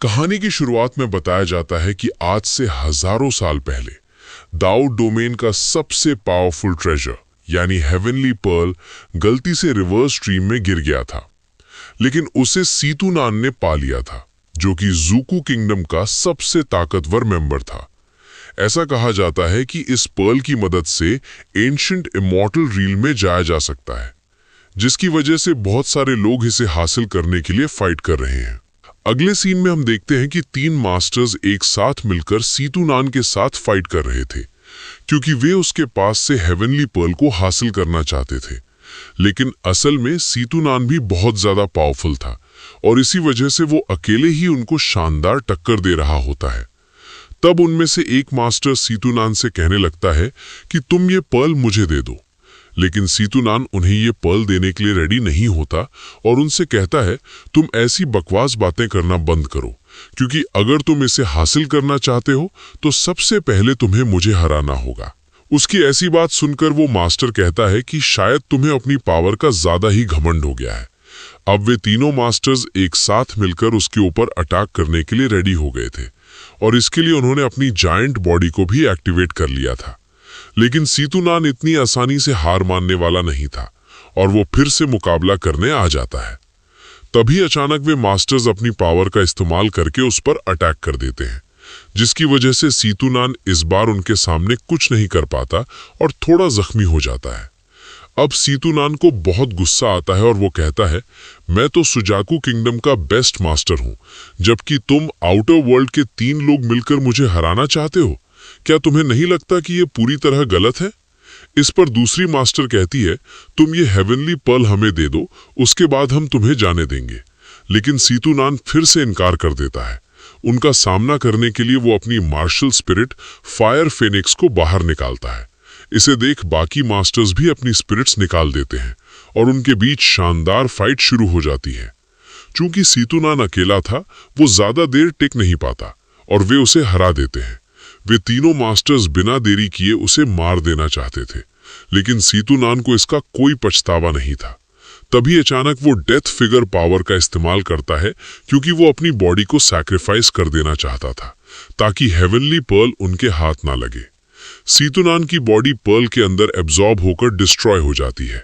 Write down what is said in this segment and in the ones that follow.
कहानी की शुरुआत में बताया जाता है कि आज से हजारों साल पहले दाऊद डोमेन का सबसे पावरफुल ट्रेजर यानी हेवनली पर्ल गलती से रिवर्स स्ट्रीम में गिर गया था, लेकिन उसे सीतुनान ने पा लिया था, जो कि ज़ूकू किंगडम का सबसे ताकतवर मेंबर था। ऐसा कहा जाता है कि इस पर्ल की मदद से एंशिएंट इमॉर्टल रील में जाया जा सकता है, जिसकी वजह से बहुत सारे लोग इसे हासिल करने के लिए फाइट कर रहे हैं। अगले सीन में हम देखते हैं कि 3 मास्टर्स एक साथ मिलकर सीतुनान के साथ फाइट कर रहे थे, क्योंकि वे उसके पास से हेवनली पर्ल को हासिल करना चाहते थे। लेकिन असल में सीतुनान भी बहुत ज्यादा पावरफुल था और इसी वजह से वो अकेले ही उनको शानदार टक्कर दे रहा होता है। तब उनमें से एक मास्टर सीतुनान से कहने लगता है कि तुम ये पर्ल मुझे दे दो, लेकिन सीतुनान उन्हें ये पर्ल देने के लिए रेडी नहीं होता और उनसे कहता है तुम ऐसी बकवास बातें करना बंद करो, क्योंकि अगर तुम इसे हासिल करना चाहते हो तो सबसे पहले तुम्हें मुझे हराना होगा। उसकी ऐसी बात सुनकर वो मास्टर कहता है कि शायद तुम्हें अपनी पावर का ज्यादा ही घमंड हो गया है। अब वे तीनों मास्टर्स एक साथ मिलकर उसके ऊपर अटैक करने के लिए रेडी हो गए थे और इसके लिए उन्होंने अपनी जायंट बॉडी को भी एक्टिवेट कर लिया था। लेकिन सीतुनान इतनी आसानी से हार मानने वाला नहीं था और वो फिर से मुकाबला करने आ जाता है। तभी अचानक वे मास्टर्स अपनी पावर का इस्तेमाल करके उस पर अटैक कर देते हैं, जिसकी वजह से सीतुनान इस बार उनके सामने कुछ नहीं कर पाता और थोड़ा जख्मी हो जाता है। अब सीतुनान को बहुत गुस्सा आता है और वो कहता है मैं तो सुजाकू किंगडम का बेस्ट मास्टर हूं, जबकि तुम आउटर वर्ल्ड के 3 लोग मिलकर मुझे हराना चाहते हो। क्या तुम्हें नहीं लगता कि ये पूरी तरह गलत है? इस पर दूसरी मास्टर कहती है तुम ये हेवनली पर्ल हमें दे दो, उसके बाद हम तुम्हें जाने देंगे। लेकिन सीतुनान फिर से इनकार कर देता है। उनका सामना करने के लिए वो अपनी मार्शल स्पिरिट फायर फेनिक्स को बाहर निकालता है। इसे देख बाकी मास्टर्स भी अपनी स्पिरिट्स निकाल देते हैं और उनके बीच शानदार फाइट शुरू हो जाती है। चूंकि सीतुनान अकेला था, वो ज्यादा देर टिक नहीं पाता और वे उसे हरा देते हैं। वे तीनों मास्टर्स बिना देरी किए उसे मार देना चाहते थे, लेकिन सीतुनान को इसका कोई पछतावा नहीं था। तभी अचानक वो डेथ फिगर पावर का इस्तेमाल करता है, क्योंकि वो अपनी बॉडी को सैक्रिफाइस कर देना चाहता था ताकि हेवनली पर्ल उनके हाथ ना लगे। सीतुनान की बॉडी पर्ल के अंदर एब्जॉर्ब होकर डिस्ट्रॉय हो जाती है।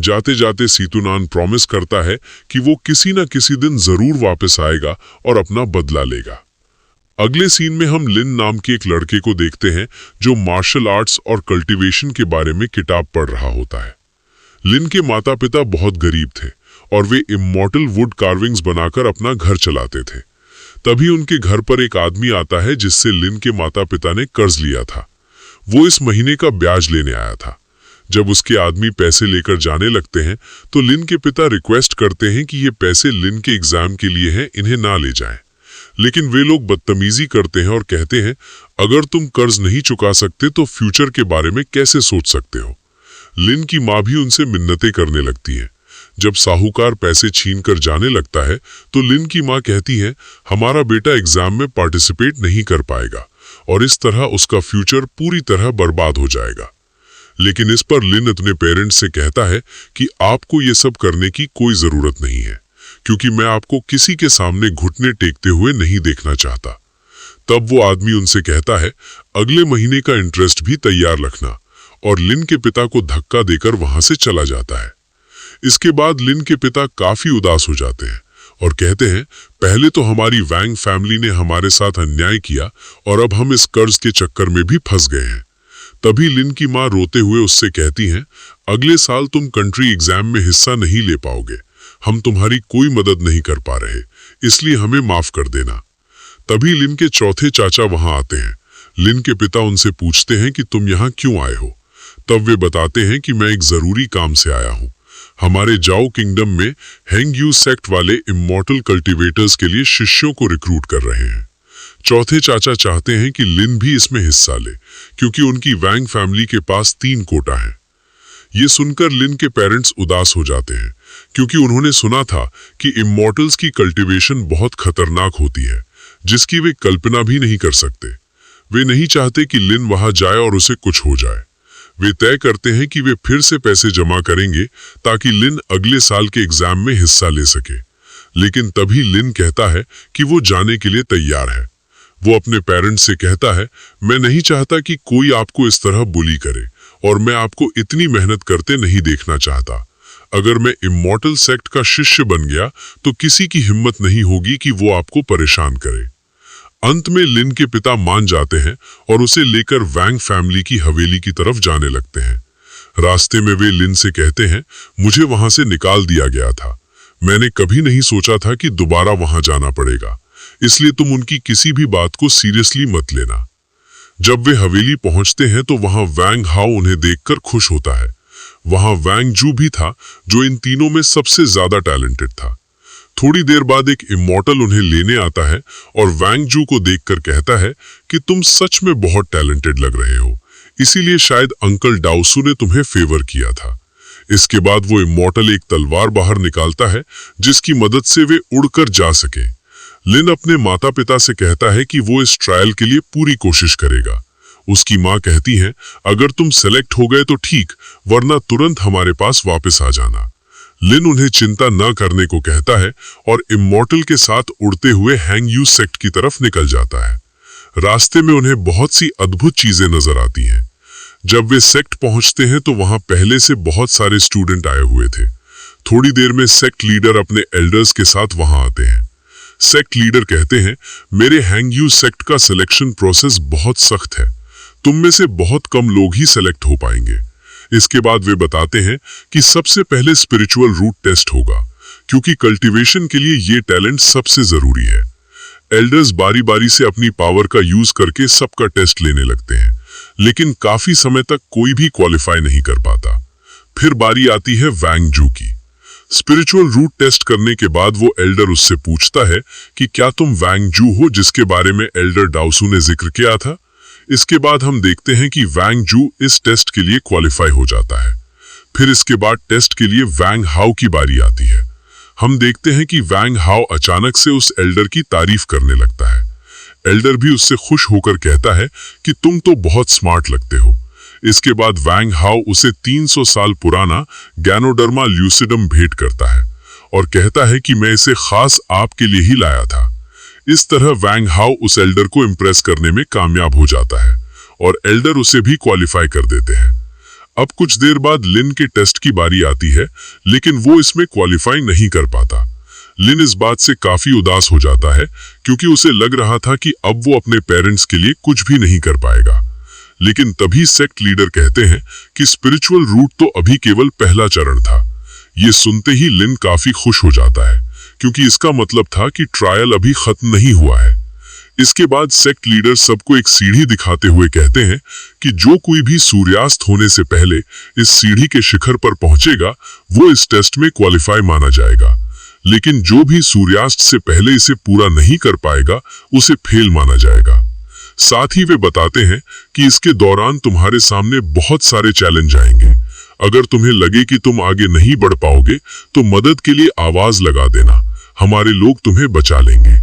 जाते जाते सीतुनान प्रॉमिस करता है कि वो किसी न किसी दिन जरूर वापस आएगा और अपना बदला लेगा। अगले सीन में हम लिन नाम के एक लड़के को देखते हैं जो मार्शल आर्ट्स और कल्टीवेशन के बारे में किताब पढ़ रहा होता है। लिन के माता पिता बहुत गरीब थे और वे इमॉर्टल वुड कार्विंग्स बनाकर अपना घर चलाते थे। तभी उनके घर पर एक आदमी आता है जिससे लिन के माता पिता ने कर्ज लिया था। वो इस महीने का ब्याज लेने आया था। जब उसके आदमी पैसे लेकर जाने लगते हैं तो लिन के पिता रिक्वेस्ट करते हैं कि ये पैसे लिन के एग्जाम के लिए हैं, इन्हें ना ले जाएं। लेकिन वे लोग बदतमीजी करते हैं और कहते हैं अगर तुम कर्ज नहीं चुका सकते तो फ्यूचर के बारे में कैसे सोच सकते हो। लिन की माँ भी उनसे मिन्नतें करने लगती है। जब साहूकार पैसे छीन कर जाने लगता है तो लिन की माँ कहती है हमारा बेटा एग्जाम में पार्टिसिपेट नहीं कर पाएगा और इस तरह उसका फ्यूचर पूरी तरह बर्बाद हो जाएगा। लेकिन इस पर लिन अपने पेरेंट्स से कहता है कि आपको ये सब करने की कोई जरूरत नहीं है, क्योंकि मैं आपको किसी के सामने घुटने टेकते हुए नहीं देखना चाहता। तब वो आदमी उनसे कहता है अगले महीने का इंटरेस्ट भी तैयार रखना, और लिन के पिता को धक्का देकर वहां से चला जाता है। इसके बाद लिन के पिता काफी उदास हो जाते हैं और कहते हैं पहले तो हमारी वैंग फैमिली ने हमारे साथ अन्याय किया और अब हम इस कर्ज के चक्कर में भी फंस गए हैं। तभी लिन की माँ रोते हुए उससे कहती हैं अगले साल तुम कंट्री एग्जाम में हिस्सा नहीं ले पाओगे, हम तुम्हारी कोई मदद नहीं कर पा रहे, इसलिए हमें माफ कर देना। तभी लिन के चौथे चाचा वहां आते हैं। लिन के पिता उनसे पूछते हैं कि तुम यहाँ क्यों आए हो। तब वे बताते हैं कि मैं एक जरूरी काम से आया हूँ। हमारे जाओ किंगडम में हेंग यू सेक्ट वाले इमॉर्टल कल्टीवेटर्स के लिए शिष्यों को रिक्रूट कर रहे हैं। चौथे चाचा चाहते हैं कि लिन भी इसमें हिस्सा ले, क्योंकि उनकी वैंग फैमिली के पास 3 कोटा है। ये सुनकर लिन के पेरेंट्स उदास हो जाते हैं, क्योंकि उन्होंने सुना था कि इमॉर्टल्स की कल्टीवेशन बहुत खतरनाक होती है, जिसकी वे कल्पना भी नहीं कर सकते। वे नहीं चाहते कि लिन वहां जाए और उसे कुछ हो जाए। वे तय करते हैं कि वे फिर से पैसे जमा करेंगे ताकि लिन अगले साल के एग्जाम में हिस्सा ले सके। लेकिन तभी लिन कहता है कि वो जाने के लिए तैयार है। वो अपने पेरेंट्स से कहता है, मैं नहीं चाहता कि कोई आपको इस तरह बुली करे और मैं आपको इतनी मेहनत करते नहीं देखना चाहता। अगर मैं इमॉर्टल सेक्ट का शिष्य बन गया तो किसी की हिम्मत नहीं होगी कि वो आपको परेशान करे। अंत में लिन के पिता मान जाते हैं और उसे लेकर वैंग फैमिली की हवेली की तरफ जाने लगते हैं। रास्ते में वे लिन से कहते हैं, मुझे वहां से निकाल दिया गया था। मैंने कभी नहीं सोचा था कि दोबारा वहां जाना पड़ेगा, इसलिए तुम उनकी किसी भी बात को सीरियसली मत लेना। जब वे हवेली पहुंचते हैं तो वहां वैंग हाओ उन्हें देखकर खुश होता है। वहां वैंग जू भी था, जो इन तीनों में सबसे ज्यादा टैलेंटेड था। थोड़ी देर बाद एक इमॉर्टल उन्हें लेने आता है और वैंग जू को देखकर कहता है कि तुम सच में बहुत टैलेंटेड लग रहे हो, इसीलिए शायद अंकल डाउसू ने तुम्हें फेवर किया था। इसके बाद वो इमॉर्टल एक तलवार बाहर निकालता है जिसकी मदद से वे उड़कर जा सके। लिन अपने माता पिता से कहता है कि वो इस ट्रायल के लिए पूरी कोशिश करेगा। उसकी माँ कहती है, अगर तुम सेलेक्ट हो गए तो ठीक, वरना तुरंत हमारे पास वापस आ जाना। लिन उन्हें चिंता न करने को कहता है और इमॉर्टल के साथ उड़ते हुए हैंग यू सेक्ट की तरफ निकल जाता है। रास्ते में उन्हें बहुत सी अद्भुत चीजें नजर आती हैं। जब वे सेक्ट पहुंचते हैं तो वहां पहले से बहुत सारे स्टूडेंट आए हुए थे। थोड़ी देर में सेक्ट लीडर अपने एल्डर्स के साथ वहां आते हैं। सेक्ट लीडर कहते हैं, मेरे हैंग यू सेक्ट का सिलेक्शन प्रोसेस बहुत सख्त है, तुम में से बहुत कम लोग ही सेलेक्ट हो पाएंगे। इसके बाद वे बताते हैं कि सबसे पहले स्पिरिचुअल रूट टेस्ट होगा, क्योंकि कल्टीवेशन के लिए ये टैलेंट सबसे जरूरी है। एल्डर्स बारी बारी से अपनी पावर का यूज करके सबका टेस्ट लेने लगते हैं, लेकिन काफी समय तक कोई भी क्वालिफाई नहीं कर पाता। फिर बारी आती है वैंग जू की। स्पिरिचुअल रूट टेस्ट करने के बाद वो एल्डर उससे पूछता है कि क्या तुम वैंग जू हो जिसके बारे में एल्डर डाउसू ने जिक्र किया था। इसके बाद हम देखते हैं कि वैंग जू इस टेस्ट के लिए क्वालिफाई हो जाता है। फिर इसके बाद टेस्ट के लिए वैंग हाओ की बारी आती है। हम देखते हैं कि वैंग हाओ अचानक से उस एल्डर की तारीफ करने लगता है। एल्डर भी उससे खुश होकर कहता है कि तुम तो बहुत स्मार्ट लगते हो। इसके बाद वैंग हाओ उसे 300 साल पुराना गैनोडर्मा ल्यूसिडम भेंट करता है और कहता है कि मैं इसे खास आपके लिए ही लाया था। इस तरह वैंग हाओ उस एल्डर को इम्प्रेस करने में कामयाब हो जाता है और एल्डर उसे भी क्वालिफाई कर देते हैं। अब कुछ देर बाद लिन के टेस्ट की बारी आती है, लेकिन वो इसमें क्वालिफाई नहीं कर पाता। लिन इस बात से काफी उदास हो जाता है, क्योंकि उसे लग रहा था कि अब वो अपने पेरेंट्स के लिए कुछ भी नहीं कर पाएगा। लेकिन तभी सेक्ट लीडर कहते हैं कि स्पिरिचुअल रूट तो अभी केवल पहला चरण था। ये सुनते ही लिन काफी खुश हो जाता है, क्योंकि इसका मतलब था कि ट्रायल अभी खत्म नहीं हुआ है। इसके बाद सेक्ट लीडर सबको एक सीढ़ी दिखाते हुए कहते हैं कि जो कोई भी सूर्यास्त होने से पहले इस सीढ़ी के शिखर पर पहुंचेगा, वो इस टेस्ट में क्वालिफाई माना जाएगा। लेकिन जो भी सूर्यास्त से पहले इसे पूरा नहीं कर पाएगा, उसे फेल माना जाएगा। साथ ही वे बताते हैं कि इसके दौरान तुम्हारे सामने बहुत सारे चैलेंज आएंगे। अगर तुम्हें लगे कि तुम आगे नहीं बढ़ पाओगे तो मदद के लिए आवाज लगा देना, हमारे लोग तुम्हें बचा लेंगे।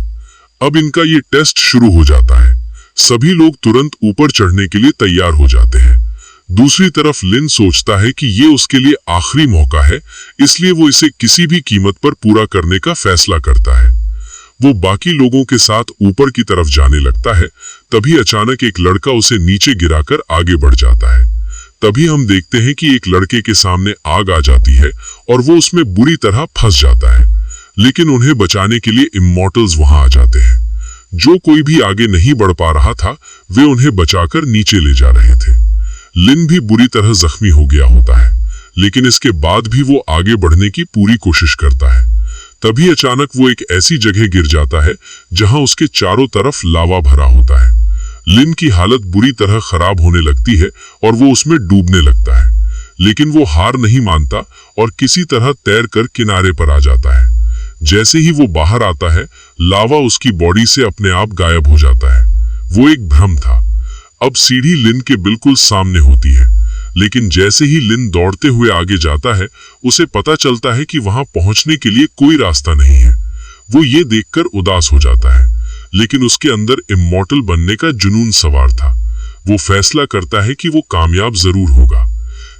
अब इनका ये टेस्ट शुरू हो जाता है। सभी लोग तुरंत ऊपर चढ़ने के लिए तैयार हो जाते हैं। दूसरी तरफ लिन सोचता है कि ये उसके लिए आखिरी मौका है, इसलिए वो इसे किसी भी कीमत पर पूरा करने का फैसला करता है। वो बाकी लोगों के साथ ऊपर की तरफ जाने लगता है। तभी अचानक एक लड़का उसे नीचे गिराकर आगे बढ़ जाता है। तभी हम देखते हैं कि एक लड़के के सामने आग आ जाती है और वो उसमें बुरी तरह फंस जाता है। लेकिन उन्हें बचाने के लिए इमॉर्टल्स वहां आ जाते हैं। जो कोई भी आगे नहीं बढ़ पा रहा था, वे उन्हें बचाकर नीचे ले जा रहे थे। लिन भी बुरी तरह जख्मी हो गया होता है, लेकिन इसके बाद भी वो आगे बढ़ने की पूरी कोशिश करता है। तभी अचानक वो एक ऐसी जगह गिर जाता है जहां उसके चारों तरफ लावा भरा होता है। लिन की हालत बुरी तरह खराब होने लगती है और वो उसमें डूबने लगता है, लेकिन वो हार नहीं मानता और किसी तरह तैरकर किनारे पर आ जाता है। जैसे ही वो बाहर आता है, लावा उसकी बॉडी से अपने आप गायब हो जाता है। वो एक भ्रम था। अब सीढ़ी लिन के बिल्कुल सामने होती है, लेकिन जैसे ही लिन दौड़ते हुए आगे जाता है, उसे पता चलता है कि वहां पहुंचने के लिए कोई रास्ता नहीं है। वो ये देखकर उदास हो जाता है, लेकिन उसके अंदर इमॉर्टल बनने का जुनून सवार था। वो फैसला करता है कि वो कामयाब जरूर होगा।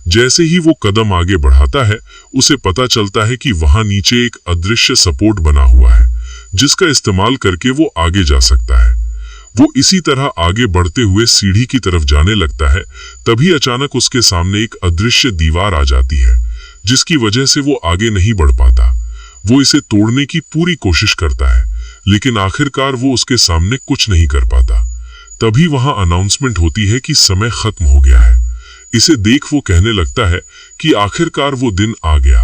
जैसे ही वो कदम आगे बढ़ाता है, उसे पता चलता है कि वहां नीचे एक अदृश्य सपोर्ट बना हुआ है, जिसका इस्तेमाल करके वो आगे जा सकता है। वो इसी तरह आगे बढ़ते हुए सीढ़ी की तरफ जाने लगता है, तभी अचानक उसके सामने एक अदृश्य दीवार आ जाती है, जिसकी वजह से वो आगे नहीं बढ़ पाता। वो इसे तोड़ने की पूरी कोशिश करता है, लेकिन आखिरकार वो उसके सामने कुछ नहीं कर पाता। तभी वहां अनाउंसमेंट होती है कि समय खत्म हो गया है। इसे देख वो कहने लगता है कि आखिरकार वो दिन आ गया,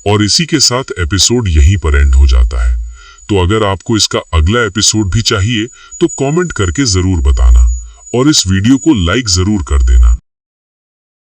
और इसी के साथ एपिसोड यहीं पर एंड हो जाता है। तो अगर आपको इसका अगला एपिसोड भी चाहिए तो कमेंट करके जरूर बताना, और इस वीडियो को लाइक जरूर कर देना।